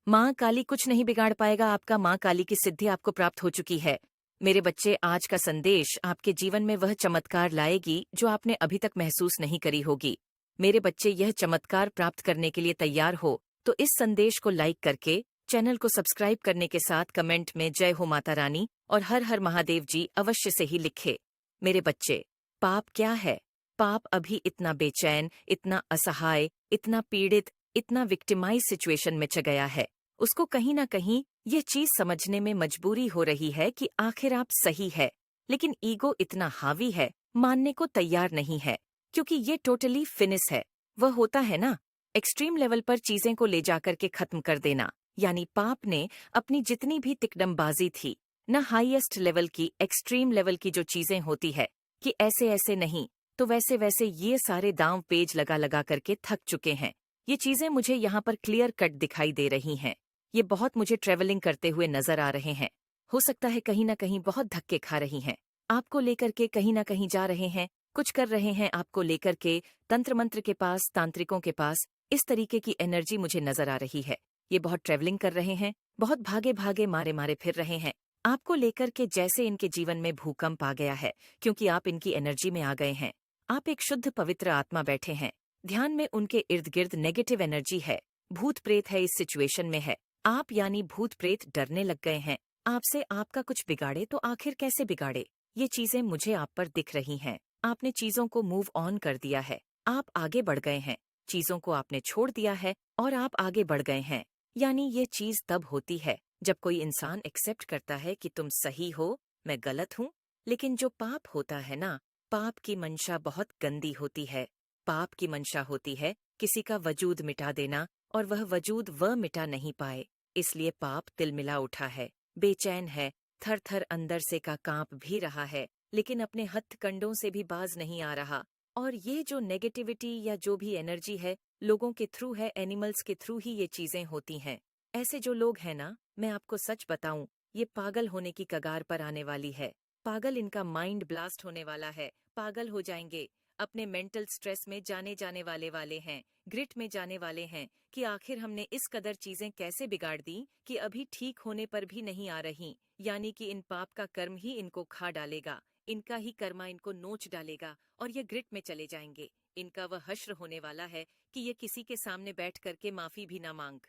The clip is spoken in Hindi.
माँ काली कुछ नहीं बिगाड़ पाएगा आपका, माँ काली की सिद्धि आपको प्राप्त हो चुकी है। मेरे बच्चे, आज का संदेश आपके जीवन में वह चमत्कार लाएगी जो आपने अभी तक महसूस नहीं करी होगी। मेरे बच्चे, यह चमत्कार प्राप्त करने के लिए तैयार हो तो इस संदेश को लाइक करके, चैनल को सब्सक्राइब करने के साथ कमेंट में जय हो माता रानी और हर हर महादेव जी अवश्य से ही लिखे। मेरे बच्चे, पाप क्या है? पाप अभी इतना बेचैन, इतना असहाय, इतना पीड़ित, इतना विक्टिमाइज सिचुएशन में च गया है। उसको कहीं ना कहीं ये चीज समझने में मजबूरी हो रही है कि आखिर आप सही है, लेकिन ईगो इतना हावी है, मानने को तैयार नहीं है, क्योंकि ये टोटली फिनिश है। वह होता है ना, एक्सट्रीम लेवल पर चीजें को ले जाकर के खत्म कर देना। यानी पाप ने अपनी जितनी भी तिकड़मबाजी थी न, हाईएस्ट लेवल की, एक्सट्रीम लेवल की जो चीजें होती है कि ऐसे ऐसे नहीं तो वैसे वैसे, ये सारे दांव पेज लगा लगा करके थक चुके हैं। ये चीजें मुझे यहाँ पर क्लियर कट दिखाई दे रही हैं। ये बहुत मुझे ट्रेवलिंग करते हुए नजर आ रहे हैं। हो सकता है कहीं ना कहीं बहुत धक्के खा रही हैं। आपको लेकर के कहीं ना कहीं जा रहे हैं, कुछ कर रहे हैं आपको लेकर के, तंत्र मंत्र के पास, तांत्रिकों के पास। इस तरीके की एनर्जी मुझे नजर आ रही है। ये बहुत ट्रेवलिंग कर रहे हैं, बहुत भागे भागे मारे मारे फिर रहे हैं आपको लेकर के, जैसे इनके जीवन में भूकंप आ गया है, क्योंकि आप इनकी एनर्जी में आ गए हैं। आप एक शुद्ध पवित्र आत्मा बैठे हैं, ध्यान में उनके इर्द गिर्द नेगेटिव एनर्जी है, भूत प्रेत है, इस सिचुएशन में है। आप यानी भूत प्रेत डरने लग गए हैं आपसे। आपका कुछ बिगाड़े तो आखिर कैसे बिगाड़े, ये चीजें मुझे आप पर दिख रही हैं। आपने चीजों को मूव ऑन कर दिया है, आप आगे बढ़ गए हैं, चीजों को आपने छोड़ दिया है और आप आगे बढ़ गए हैं। यानी ये चीज तब होती है जब कोई इंसान एक्सेप्ट करता है कि तुम सही हो, मैं गलत हूँ। लेकिन जो पाप होता है ना, पाप की मंशा बहुत गंदी होती है। पाप की मंशा होती है किसी का वजूद मिटा देना, और वह वजूद वह मिटा नहीं पाए, इसलिए पाप तिलमिला उठा है, बेचैन है, थर थर अंदर से का कांप भी रहा है, लेकिन अपने हथकंडों से भी बाज नहीं आ रहा। और ये जो नेगेटिविटी या जो भी एनर्जी है, लोगों के थ्रू है, एनिमल्स के थ्रू ही ये चीजें होती हैं। ऐसे जो लोग हैं ना, मैं आपको सच बताऊं, ये पागल होने की कगार पर आने वाली है। पागल, इनका माइंड ब्लास्ट होने वाला है, पागल हो जाएंगे, अपने मेंटल स्ट्रेस में जाने वाले हैं, ग्रिट में जाने वाले हैं कि आखिर हमने इस कदर चीजें कैसे बिगाड़ दी कि अभी ठीक होने पर भी नहीं आ रही। यानी कि इन पाप का कर्म ही इनको खा डालेगा, इनका ही कर्मा इनको नोच डालेगा और ये ग्रिट में चले जाएंगे। इनका वह हश्र होने वाला है कि ये किसी के सामने बैठ करके माफी भी ना मांग